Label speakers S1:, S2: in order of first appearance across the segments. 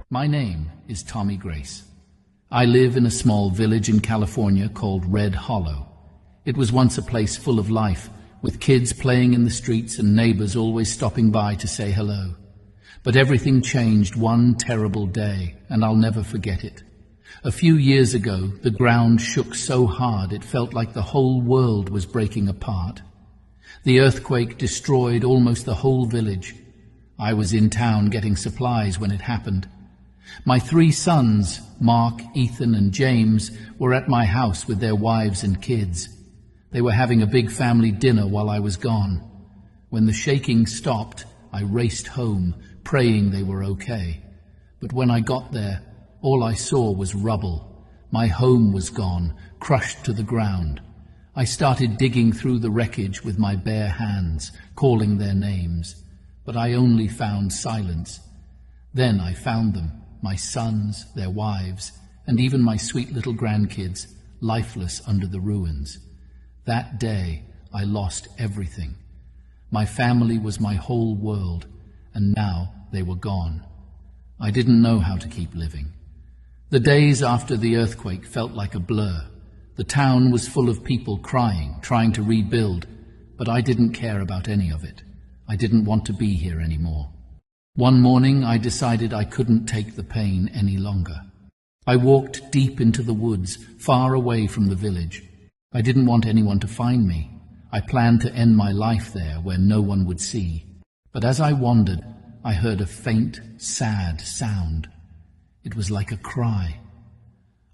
S1: My name is Tommy Grace. I live in a small village in California called Red Hollow. It was once a place full of life, with kids playing in the streets and neighbors always stopping by to say hello. But everything changed one terrible day, and I'll never forget it. A few years ago, the ground shook so hard it felt like the whole world was breaking apart. The earthquake destroyed almost the whole village. I was in town getting supplies when it happened. My 3 sons, Mark, Ethan, and James, were at my house with their wives and kids. They were having a big family dinner while I was gone. When the shaking stopped, I raced home, praying they were okay. But when I got there, all I saw was rubble. My home was gone, crushed to the ground. I started digging through the wreckage with my bare hands, calling their names. But I only found silence. Then I found them, my sons, their wives, and even my sweet little grandkids, lifeless under the ruins. That day, I lost everything. My family was my whole world, and now they were gone. I didn't know how to keep living. The days after the earthquake felt like a blur. The town was full of people crying, trying to rebuild, but I didn't care about any of it. I didn't want to be here anymore. One morning, I decided I couldn't take the pain any longer. I walked deep into the woods, far away from the village. I didn't want anyone to find me. I planned to end my life there where no one would see. But as I wandered, I heard a faint, sad sound. It was like a cry.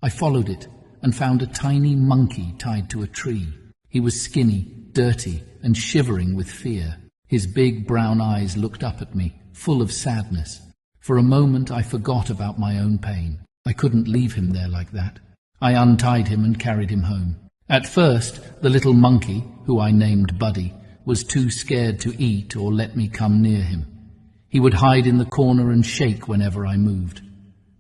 S1: I followed it and found a tiny monkey tied to a tree. He was skinny, dirty, and shivering with fear. His big brown eyes looked up at me, full of sadness. For a moment I forgot about my own pain. I couldn't leave him there like that. I untied him and carried him home. At first, the little monkey, who I named Buddy, was too scared to eat or let me come near him. He would hide in the corner and shake whenever I moved.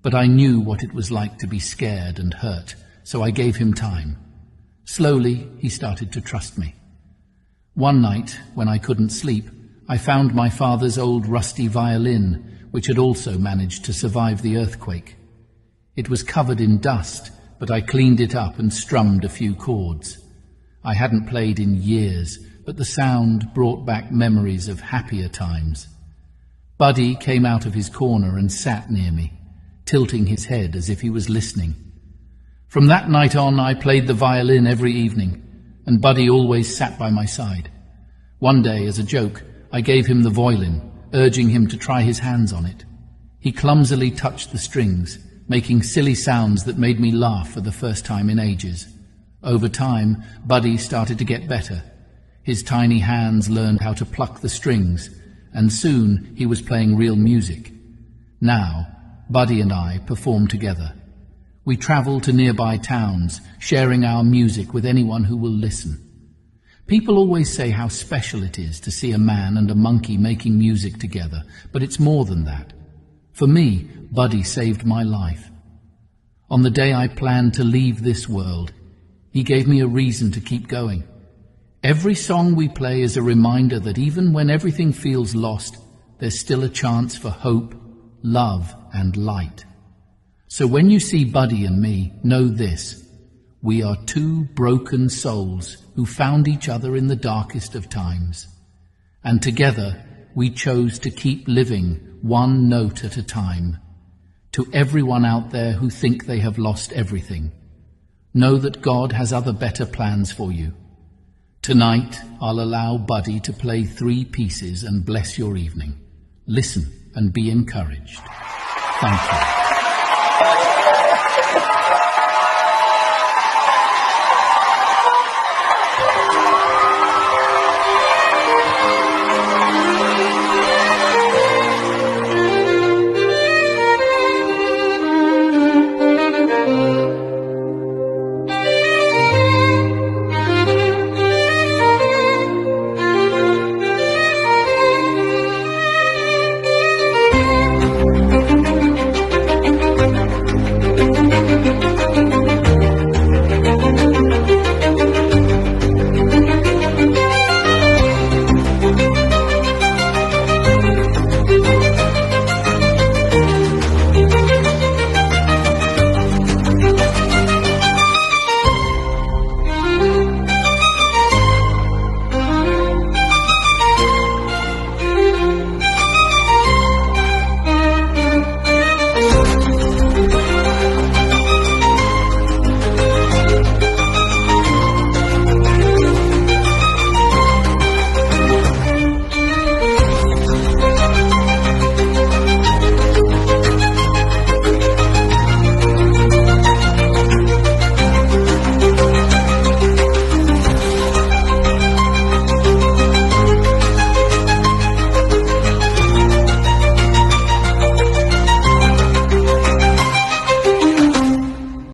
S1: But I knew what it was like to be scared and hurt, so I gave him time. Slowly, he started to trust me. One night, when I couldn't sleep, I found my father's old rusty violin, which had also managed to survive the earthquake. It was covered in dust, but I cleaned it up and strummed a few chords. I hadn't played in years, but the sound brought back memories of happier times. Buddy came out of his corner and sat near me, tilting his head as if he was listening. From that night on, I played the violin every evening, and Buddy always sat by my side. One day, as a joke, I gave him the violin, urging him to try his hands on it. He clumsily touched the strings, making silly sounds that made me laugh for the first time in ages. Over time, Buddy started to get better. His tiny hands learned how to pluck the strings, and soon he was playing real music. Now, Buddy and I perform together. We travel to nearby towns, sharing our music with anyone who will listen. People always say how special it is to see a man and a monkey making music together, but it's more than that. For me, Buddy saved my life. On the day I planned to leave this world, he gave me a reason to keep going. Every song we play is a reminder that even when everything feels lost, there's still a chance for hope, love, and light. So when you see Buddy and me, know this: we are 2 broken souls who found each other in the darkest of times. And together, we chose to keep living one note at a time. To everyone out there who think they have lost everything, know that God has other better plans for you. Tonight, I'll allow Buddy to play 3 pieces and bless your evening. Listen and be encouraged. Thank you.